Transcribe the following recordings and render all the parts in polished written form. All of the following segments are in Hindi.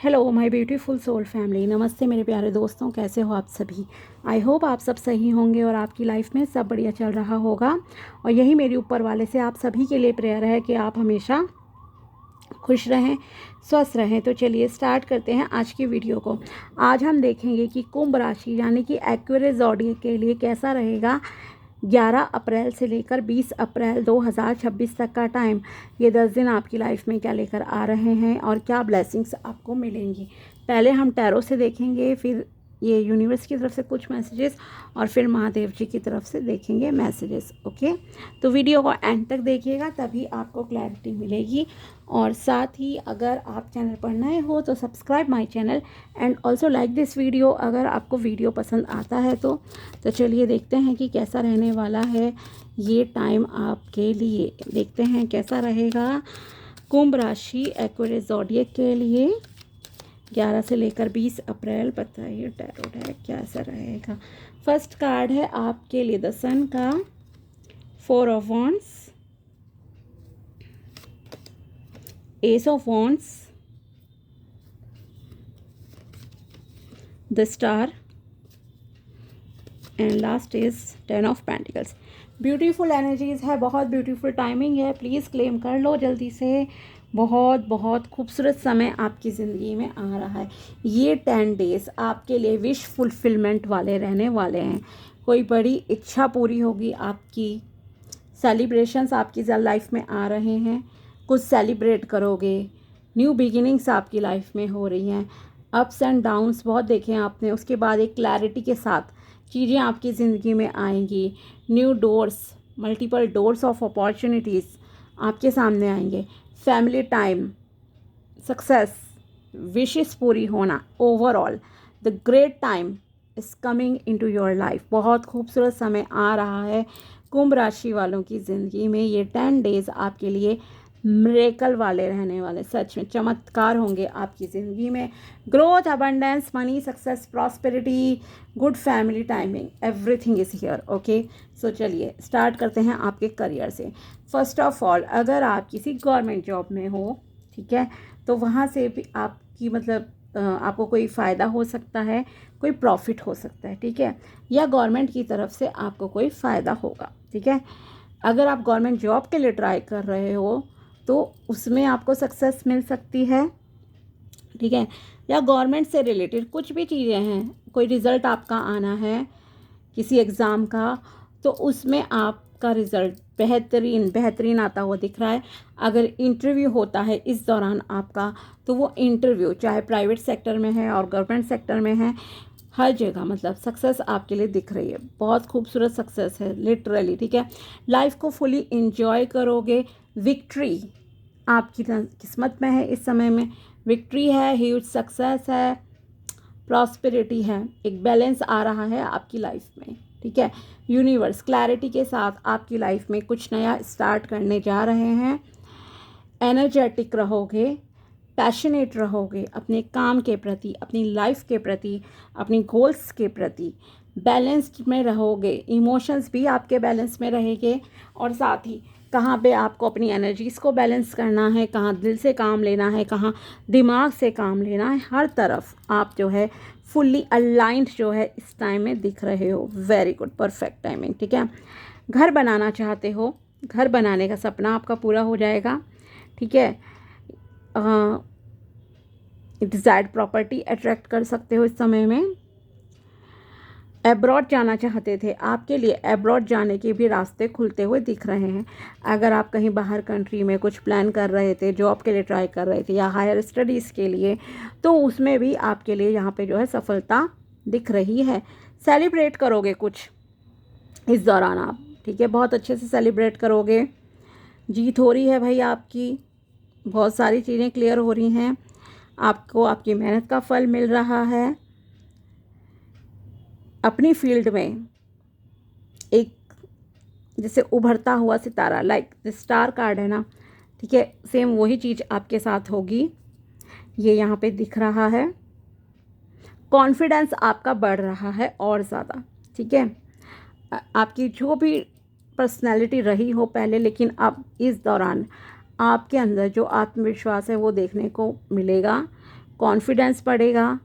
Hello my beautiful soul family. नमस्ते मेरे प्यारे दोस्तों, कैसे हो आप सभी। आई होप आप सब सही होंगे और आपकी लाइफ में सब बढ़िया चल रहा होगा। और यही मेरी ऊपर वाले से आप सभी के लिए प्रेयर है कि आप हमेशा खुश रहें, स्वस्थ रहें। तो चलिए स्टार्ट करते हैं आज की वीडियो को। आज हम देखेंगे कि कुंभ राशि यानी कि एक्वेरियस ज़ोडिएक के लिए कैसा रहेगा 11 अप्रैल से लेकर 20 अप्रैल 2026 तक का टाइम। ये 10 दिन आपकी लाइफ में क्या लेकर आ रहे हैं और क्या ब्लेसिंग्स आपको मिलेंगी। पहले हम टैरो से देखेंगे, फिर ये यूनिवर्स की तरफ से कुछ मैसेजेस और फिर महादेव जी की तरफ से देखेंगे मैसेजेस। ओके, तो वीडियो को एंड तक देखिएगा, तभी आपको क्लैरिटी मिलेगी। और साथ ही अगर आप चैनल पर नए हो तो subscribe my channel and also like this video अगर आपको वीडियो पसंद आता है तो चलिए देखते हैं कि कैसा रहने वाला है ये टाइम आपके लिए। देखते हैं कैसा रहेगा कुंभ राशि एक्वेरियस ज़ोडिएक के लिए 11 से लेकर 20 अप्रैल। बताइए टैरो डेक कैसा रहेगा। फर्स्ट कार्ड है आपके लिए द सन का 4 of wands, S of wands, the star and last is 10 of pentacles. Beautiful energies है, बहुत ब्यूटीफुल टाइमिंग है। प्लीज़ क्लेम कर लो जल्दी से। बहुत बहुत खूबसूरत समय आपकी ज़िंदगी में आ रहा है। ये 10 डेज़ आपके लिए विश फुलफिलमेंट वाले रहने वाले हैं। कोई बड़ी इच्छा पूरी होगी आपकी। सेलिब्रेशंस आपकी लाइफ में आ रहे हैं, कुछ सेलिब्रेट करोगे। न्यू बिगिनिंग्स आपकी लाइफ में हो रही हैं। अप्स एंड डाउन्स बहुत देखे हैं आपने, उसके बाद एक क्लैरिटी के साथ चीज़ें आपकी ज़िंदगी में आएंगी। New doors, multiple doors of opportunities आपके सामने आएंगे। फैमिली टाइम, सक्सेस, विशेस पूरी होना, overall the great time is coming into your life. बहुत खूबसूरत समय आ रहा है कुंभ राशि वालों की ज़िंदगी में। ये 10 डेज़ आपके लिए मिरेकल वाले रहने वाले, सच में चमत्कार होंगे आपकी ज़िंदगी में। Growth, abundance, money, success, prosperity, good family timing, everything is here. Okay, so चलिए स्टार्ट करते हैं आपके करियर से। फर्स्ट ऑफ ऑल, अगर आप किसी गवर्नमेंट जॉब में हो, ठीक है, तो वहाँ से भी आपकी आपको कोई फ़ायदा हो सकता है, कोई प्रॉफिट हो सकता है, ठीक है, या गवर्नमेंट की तरफ से आपको कोई फ़ायदा होगा, ठीक है। अगर आप गवर्नमेंट जॉब के लिए ट्राई कर रहे हो तो उसमें आपको सक्सेस मिल सकती है, ठीक है। या गवर्नमेंट से रिलेटेड कुछ भी चीज़ें हैं, कोई रिज़ल्ट आपका आना है किसी एग्ज़ाम का, तो उसमें आपका रिज़ल्ट बेहतरीन आता हुआ दिख रहा है। अगर इंटरव्यू होता है इस दौरान आपका, तो वो इंटरव्यू चाहे प्राइवेट सेक्टर में है और गवर्नमेंट सेक्टर में है, हर जगह सक्सेस आपके लिए दिख रही है। बहुत खूबसूरत सक्सेस है लिटरली, ठीक है। लाइफ को फुली इंजॉय करोगे। विक्ट्री आपकी किस्मत में है इस समय में। विक्ट्री है, ह्यूज सक्सेस है, प्रॉस्पेरिटी है, एक बैलेंस आ रहा है आपकी लाइफ में, ठीक है। यूनिवर्स क्लैरिटी के साथ आपकी लाइफ में कुछ नया स्टार्ट करने जा रहे हैं। एनर्जेटिक रहोगे, पैशनेट रहोगे अपने काम के प्रति, अपनी लाइफ के प्रति, अपनी गोल्स के प्रति। बैलेंस्ड में रहोगे, इमोशंस भी आपके बैलेंस में रहेंगे। और साथ ही कहाँ पे आपको अपनी एनर्जीज़ को बैलेंस करना है, कहाँ दिल से काम लेना है, कहाँ दिमाग से काम लेना है, हर तरफ आप जो है फुल्ली अलाइंड जो है इस टाइम में दिख रहे हो। वेरी गुड, परफेक्ट टाइमिंग, ठीक है। घर बनाना चाहते हो, घर बनाने का सपना आपका पूरा हो जाएगा, ठीक है। डिज़ायर्ड प्रॉपर्टी अट्रैक्ट कर सकते हो इस समय में। एब्रॉड जाना चाहते थे, आपके लिए एब्रॉड जाने के भी रास्ते खुलते हुए दिख रहे हैं। अगर आप कहीं बाहर कंट्री में कुछ प्लान कर रहे थे, जॉब के लिए ट्राई कर रहे थे या हायर स्टडीज़ के लिए, तो उसमें भी आपके लिए यहाँ पे जो है सफलता दिख रही है। सेलिब्रेट करोगे कुछ इस दौरान आप, ठीक है, बहुत अच्छे से सेलिब्रेट करोगे। जीत हो रही है भाई आपकी, बहुत सारी चीज़ें क्लियर हो रही हैं। आपको आपकी मेहनत का फल मिल रहा है। अपनी फील्ड में एक जैसे उभरता हुआ सितारा, लाइक स्टार कार्ड है ना, ठीक है, सेम वही चीज़ आपके साथ होगी, ये यहाँ पे दिख रहा है। कॉन्फिडेंस आपका बढ़ रहा है और ज़्यादा, ठीक है। आपकी जो भी पर्सनैलिटी रही हो पहले, लेकिन अब इस दौरान आपके अंदर जो आत्मविश्वास है वो देखने को मिलेगा। कॉन्फिडेंस बढ़ेगा,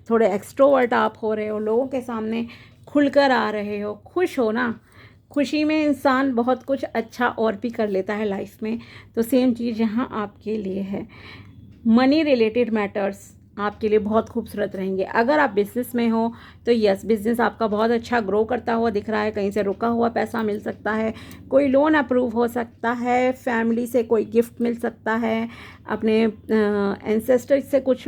थोड़े एक्सट्रोवर्ट आप हो रहे हो, लोगों के सामने खुलकर आ रहे हो, खुश हो ना। खुशी में इंसान बहुत कुछ अच्छा और भी कर लेता है लाइफ में। तो सेम चीज़ यहाँ आपके लिए है। मनी रिलेटेड मैटर्स आपके लिए बहुत खूबसूरत रहेंगे। अगर आप बिज़नेस में हो तो यस, बिज़नेस आपका बहुत अच्छा ग्रो करता हुआ दिख रहा है। कहीं से रुका हुआ पैसा मिल सकता है, कोई लोन अप्रूव हो सकता है, फैमिली से कोई गिफ्ट मिल सकता है, अपने एंसेस्टर से कुछ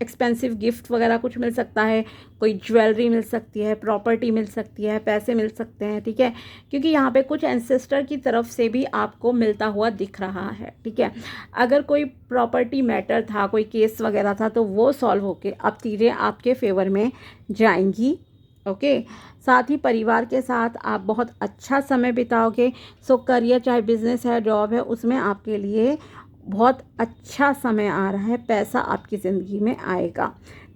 एक्सपेंसिव गिफ्ट वगैरह कुछ मिल सकता है, कोई ज्वेलरी मिल सकती है, प्रॉपर्टी मिल सकती है, पैसे मिल सकते हैं, ठीक है। क्योंकि यहाँ पे कुछ एंसेस्टर की तरफ से भी आपको मिलता हुआ दिख रहा है, ठीक है। अगर कोई प्रॉपर्टी मैटर था, कोई केस वगैरह था, तो वो सॉल्व होके अब चीज़ें आपके फेवर में जाएंगी, ओके। साथ ही परिवार के साथ आप बहुत अच्छा समय बिताओगे। सो करियर, चाहे बिजनेस है, जॉब है, उसमें आपके लिए बहुत अच्छा समय आ रहा है, पैसा आपकी ज़िंदगी में आएगा,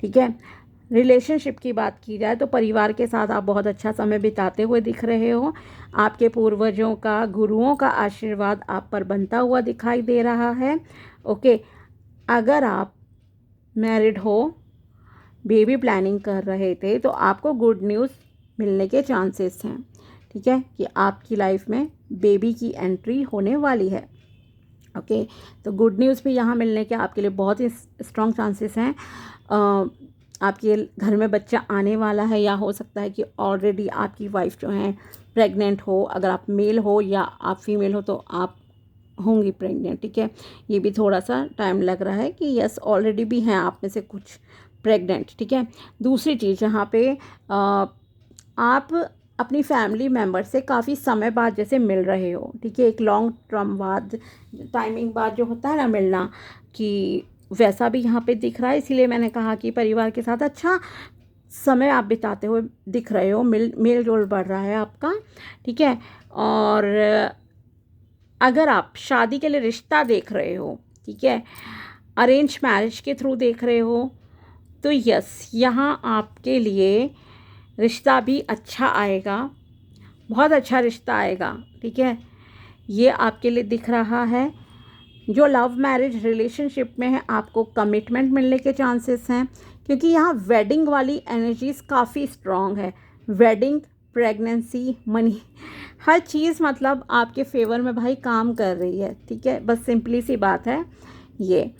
ठीक है। रिलेशनशिप की बात की जाए तो परिवार के साथ आप बहुत अच्छा समय बिताते हुए दिख रहे हो। आपके पूर्वजों का, गुरुओं का आशीर्वाद आप पर बनता हुआ दिखाई दे रहा है, ओके। अगर आप मैरिड हो, बेबी प्लानिंग कर रहे थे, तो आपको गुड न्यूज़ मिलने के चांसेस हैं, ठीक है, कि आपकी लाइफ में बेबी की एंट्री होने वाली है, ओके। तो गुड न्यूज़ भी यहाँ मिलने के आपके लिए बहुत ही स्ट्रॉन्ग चांसेस हैं। आपके घर में बच्चा आने वाला है, या हो सकता है कि ऑलरेडी आपकी वाइफ जो है प्रेग्नेंट हो। अगर आप मेल हो या आप फीमेल हो तो आप होंगी प्रेग्नेंट, ठीक है। ये भी थोड़ा सा टाइम लग रहा है कि यस, ऑलरेडी भी हैं आप में से कुछ प्रेग्नेंट, ठीक है। दूसरी चीज़, यहाँ पे आप अपनी फैमिली मेम्बर से काफ़ी समय बाद जैसे मिल रहे हो, ठीक है। एक लॉन्ग टर्म बाद, टाइमिंग बाद जो होता है ना मिलना, कि वैसा भी यहाँ पे दिख रहा है। इसीलिए मैंने कहा कि परिवार के साथ अच्छा समय आप बिताते हुए दिख रहे हो, मेल जोल बढ़ रहा है आपका, ठीक है। और अगर आप शादी के लिए रिश्ता देख रहे हो, ठीक है, अरेंज मैरिज के थ्रू देख रहे हो, तो यस, यहाँ आपके लिए रिश्ता भी अच्छा आएगा, बहुत अच्छा रिश्ता आएगा, ठीक है। ये आपके लिए दिख रहा है। जो लव मैरिज रिलेशनशिप में है, आपको कमिटमेंट मिलने के चांसेस हैं, क्योंकि यहाँ वेडिंग वाली एनर्जीज काफ़ी स्ट्रॉन्ग है। वेडिंग, प्रेगनेंसी, मनी, हर चीज़ मतलब आपके फेवर में भाई काम कर रही है, ठीक है। बस सिंपली सी बात है ये।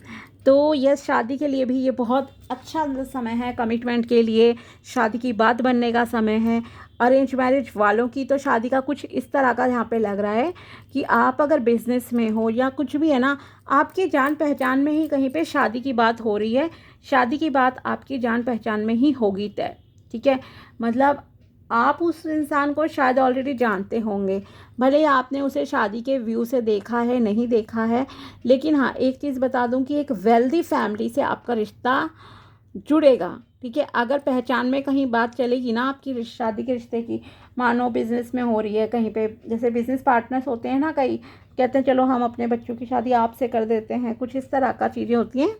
तो यस, शादी के लिए भी ये बहुत अच्छा समय है। कमिटमेंट के लिए, शादी की बात बनने का समय है। अरेंज मैरिज वालों की तो शादी का कुछ इस तरह का यहाँ पे लग रहा है कि आप अगर बिजनेस में हो या कुछ भी है ना, आपकी जान पहचान में ही कहीं पे शादी की बात हो रही है। शादी की बात आपकी जान पहचान में ही होगी तय, ठीक है। मतलब आप उस इंसान को शायद ऑलरेडी जानते होंगे, भले ही आपने उसे शादी के व्यू से देखा है, नहीं देखा है, लेकिन हाँ, एक चीज़ बता दूं कि एक वेल्दी फैमिली से आपका रिश्ता जुड़ेगा, ठीक है। अगर पहचान में कहीं बात चलेगी ना आपकी शादी के रिश्ते की, मानो बिजनेस में हो रही है कहीं पे, जैसे बिजनेस पार्टनर्स होते हैं ना, कई कहते हैं चलो हम अपने बच्चों की शादी आपसे कर देते हैं, कुछ इस तरह का चीज़ें होती हैं।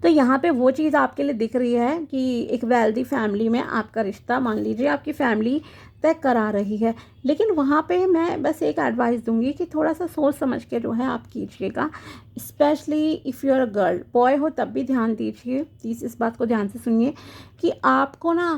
तो यहाँ पे वो चीज़ आपके लिए दिख रही है कि एक वेल्दी फैमिली में आपका रिश्ता, मान लीजिए आपकी फैमिली तय करा रही है। लेकिन वहाँ पे मैं बस एक एडवाइस दूंगी कि थोड़ा सा सोच समझ के जो है आप कीजिएगा। Specially if you are a girl, boy हो तब भी ध्यान दीजिए, प्लीज़ इस बात को ध्यान से सुनिए कि आपको ना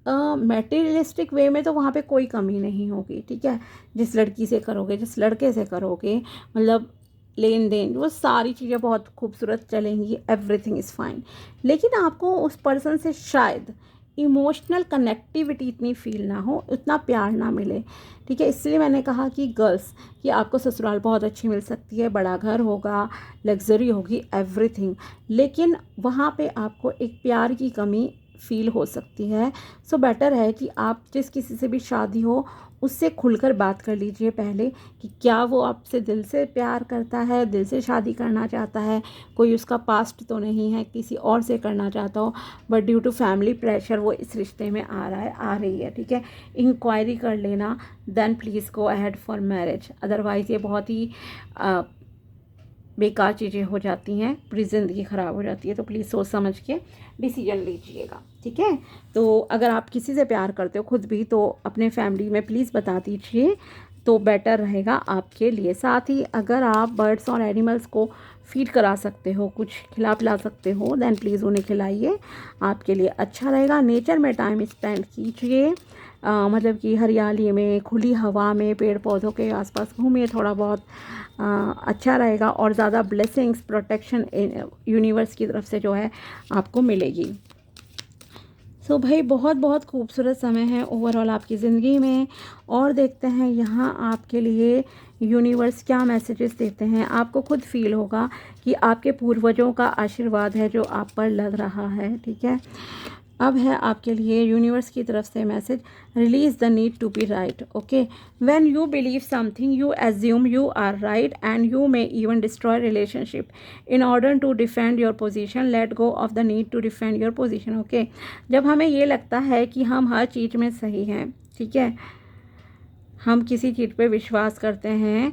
मटेरियलिस्टिक वे में तो वहाँ पे कोई कमी नहीं होगी, ठीक है। जिस लड़की से करोगे, जिस लड़के से करोगे, मतलब लेन देन, वो सारी चीज़ें बहुत खूबसूरत चलेंगी, एवरीथिंग इज़ फाइन। लेकिन आपको उस पर्सन से शायद इमोशनल कनेक्टिविटी इतनी फील ना हो, उतना प्यार ना मिले, ठीक है। इसलिए मैंने कहा कि गर्ल्स, कि आपको ससुराल बहुत अच्छी मिल सकती है, बड़ा घर होगा, लग्जरी होगी, एवरीथिंग, लेकिन वहाँ पे आपको एक प्यार की कमी फील हो सकती है। सो बेटर है कि आप जिस किसी से भी शादी हो उससे खुलकर बात कर लीजिए पहले, कि क्या वो आपसे दिल से प्यार करता है, दिल से शादी करना चाहता है, कोई उसका पास्ट तो नहीं है किसी और से करना चाहता हो, but due to family pressure वो इस रिश्ते में आ रहा है, आ रही है, ठीक है। इंक्वायरी कर लेना, then please go ahead for marriage. Otherwise ये बहुत ही बेकार चीज़ें हो जाती हैं, पूरी ज़िंदगी ख़राब हो जाती है। तो प्लीज़ सोच समझ के डिसीजन लीजिएगा, ठीक है। तो अगर आप किसी से प्यार करते हो खुद भी, तो अपने फैमिली में प्लीज़ बता दीजिए, तो बेटर रहेगा आपके लिए। साथ ही अगर आप बर्ड्स और एनिमल्स को फीड करा सकते हो, कुछ खिला पिला सकते हो, देन प्लीज़ उन्हें खिलाइए, आपके लिए अच्छा रहेगा। नेचर में टाइम स्पेंड कीजिए, मतलब कि हरियाली में, खुली हवा में, पेड़ पौधों के आसपास घूमिए थोड़ा बहुत, अच्छा रहेगा। और ज़्यादा ब्लेसिंग्स, प्रोटेक्शन यूनिवर्स की तरफ से जो है आपको मिलेगी। सो भाई बहुत बहुत खूबसूरत समय है ओवरऑल आपकी ज़िंदगी में। और देखते हैं यहाँ आपके लिए यूनिवर्स क्या मैसेजेस देते हैं। आपको खुद फील होगा कि आपके पूर्वजों का आशीर्वाद है जो आप पर लग रहा है, ठीक है। अब है आपके लिए यूनिवर्स की तरफ से message, release the need to be right. Okay, when you believe something you assume you are right and you may even destroy relationship in order to defend your position, let go of the need to defend your position. Okay, जब हमें ये लगता है कि हम हर चीज़ में सही हैं, ठीक है, हम किसी चीज़ पे विश्वास करते हैं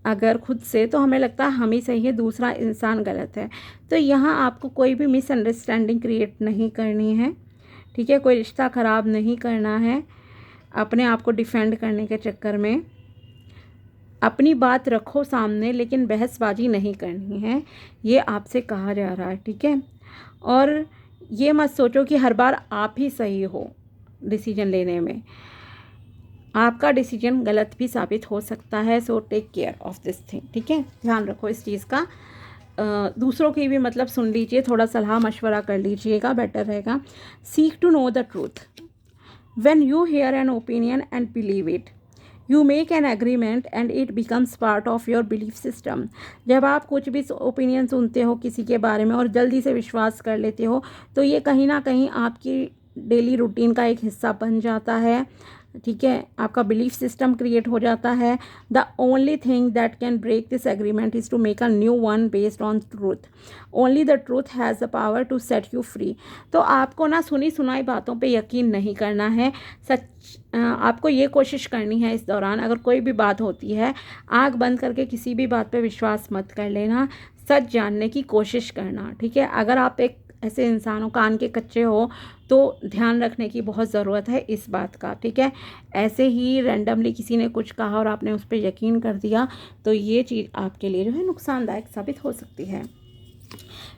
अगर खुद से, तो हमें लगता है हम ही सही है, दूसरा इंसान गलत है। तो यहाँ आपको कोई भी मिसअंडरस्टैंडिंग क्रिएट नहीं करनी है, ठीक है, कोई रिश्ता ख़राब नहीं करना है अपने आप को डिफेंड करने के चक्कर में। अपनी बात रखो सामने, लेकिन बहसबाजी नहीं करनी है, ये आपसे कहा जा रहा है, ठीक है। और ये मत सोचो कि हर बार आप ही सही हो डिसीजन लेने में, आपका डिसीजन गलत भी साबित हो सकता है। So take care of this thing, ठीक है, ध्यान रखो इस चीज़ का। दूसरों की भी मतलब सुन लीजिए, थोड़ा सलाह मशवरा कर लीजिएगा, बेटर रहेगा। Seek to know the truth, when you hear an opinion and believe it, you make an agreement and it becomes part of your belief system. जब आप कुछ भी ओपिनियन सुनते हो किसी के बारे में और जल्दी से विश्वास कर लेते हो, तो ये कहीं ना कहीं आपकी डेली रूटीन का एक हिस्सा बन जाता है, ठीक है, आपका बिलीफ सिस्टम क्रिएट हो जाता है। The only thing that can break this agreement is to make a new one based on truth. Only the truth has the power to set you free. तो आपको ना सुनी सुनाई बातों पे यकीन नहीं करना है, आपको ये कोशिश करनी है इस दौरान, अगर कोई भी बात होती है, आँख बंद करके किसी भी बात पे विश्वास मत कर लेना, सच जानने की कोशिश करना, ठीक है। अगर आप एक ऐसे इंसान हो, कान के कच्चे हो, तो ध्यान रखने की बहुत ज़रूरत है इस बात का, ठीक है। ऐसे ही रैंडमली किसी ने कुछ कहा और आपने उस पर यकीन कर दिया, तो ये चीज़ आपके लिए जो है नुकसानदायक साबित हो सकती है।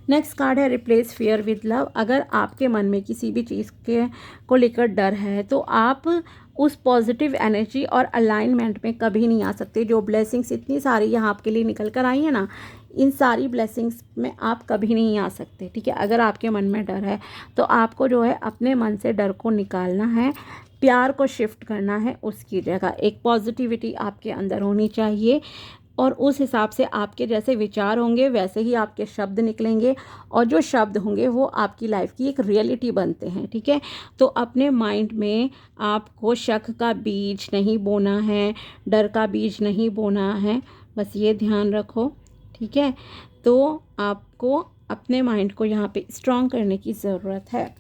नेक्स्ट कार्ड है रिप्लेस फियर विद लव। अगर आपके मन में किसी भी चीज़ के को लेकर डर है, तो आप उस पॉजिटिव एनर्जी और अलाइनमेंट में कभी नहीं आ सकते। जो ब्लेसिंग्स इतनी सारी यहाँ आपके लिए निकल कर आई है ना, इन सारी ब्लेसिंग्स में आप कभी नहीं आ सकते, ठीक है। अगर आपके मन में डर है, तो आपको जो है अपने मन से डर को निकालना है, प्यार को शिफ्ट करना है उसकी जगह। एक पॉजिटिविटी आपके अंदर होनी चाहिए, और उस हिसाब से आपके जैसे विचार होंगे वैसे ही आपके शब्द निकलेंगे, और जो शब्द होंगे वो आपकी लाइफ की एक रियलिटी बनते हैं, ठीक है। तो अपने माइंड में आपको शक का बीज नहीं बोना है, डर का बीज नहीं बोना है, बस ये ध्यान रखो, ठीक है। तो आपको अपने माइंड को यहाँ पे स्ट्रॉन्ग करने की ज़रूरत है।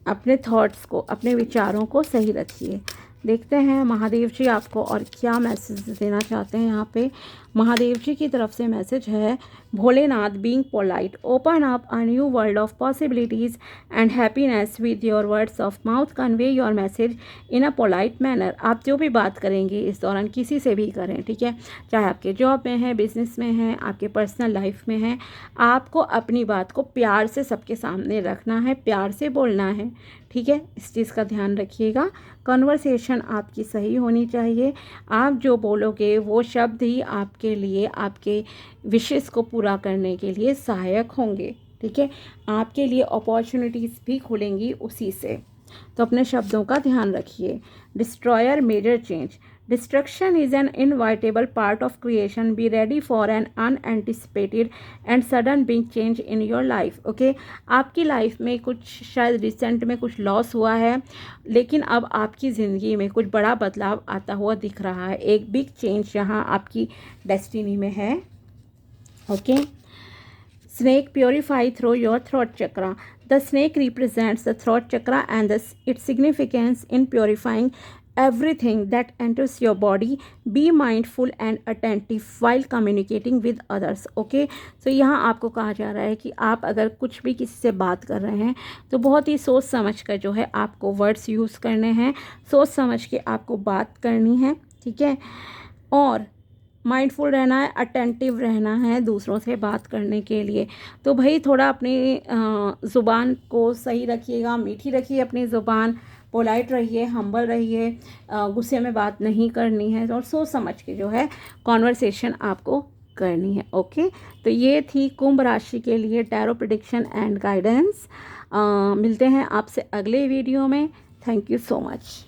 अपने थॉट्स को, अपने विचारों को सही रखिए। देखते हैं महादेव जी आपको और क्या मैसेज देना चाहते हैं। यहाँ पे महादेव जी की तरफ से मैसेज है, Bholenath being polite, open up a new world of possibilities and happiness with your words of mouth, convey your message in a polite manner. आप जो भी बात करेंगे इस दौरान, किसी से भी करें, ठीक है, चाहे आपके जॉब में है, बिजनेस में है, आपके पर्सनल लाइफ में है, आपको अपनी बात को प्यार से सबके सामने रखना है, प्यार से बोलना है, ठीक है। इस चीज़ का ध्यान रखिएगा। कन्वर्सेशन आपकी सही होनी चाहिए, आप जो बोलोगे वो शब्द ही आपके लिए, आपके विशेष को पूरा करने के लिए सहायक होंगे, ठीक है। आपके लिए अपॉर्चुनिटीज़ भी खुलेंगी उसी से, तो अपने शब्दों का ध्यान रखिए। Destroyer major change, destruction is an inevitable part of creation, be ready for an unanticipated and sudden big change in your life. Okay, आपकी लाइफ में कुछ शायद रिसेंट में कुछ लॉस हुआ है, लेकिन अब आपकी ज़िंदगी में कुछ बड़ा बदलाव आता हुआ दिख रहा है, एक बिग चेंज यहाँ आपकी डेस्टिनी में है। Okay, snake purify through your throat chakra. The snake represents the throat chakra and its significance in purifying everything that enters your body. Be mindful and attentive while communicating with others. Okay, so यहाँ आपको कहा जा रहा है कि आप अगर कुछ भी किसी से बात कर रहे हैं, तो बहुत ही सोच समझ कर जो है आपको वर्ड्स यूज़ करने हैं, सोच समझ के आपको बात करनी है, ठीक है। और माइंडफुल रहना है, अटेंटिव रहना है दूसरों से बात करने के लिए। तो भाई थोड़ा अपनी ज़ुबान को सही रखिएगा, मीठी रखिए अपनी ज़ुबान, पोलाइट रहिए, हम्बल रहिए, गुस्से में बात नहीं करनी है और सोच समझ के जो है कॉन्वर्सेशन आपको करनी है। ओके, तो ये थी कुंभ राशि के लिए टैरो प्रेडिक्शन एंड गाइडेंस। मिलते हैं आपसे अगले वीडियो में। Thank you so much.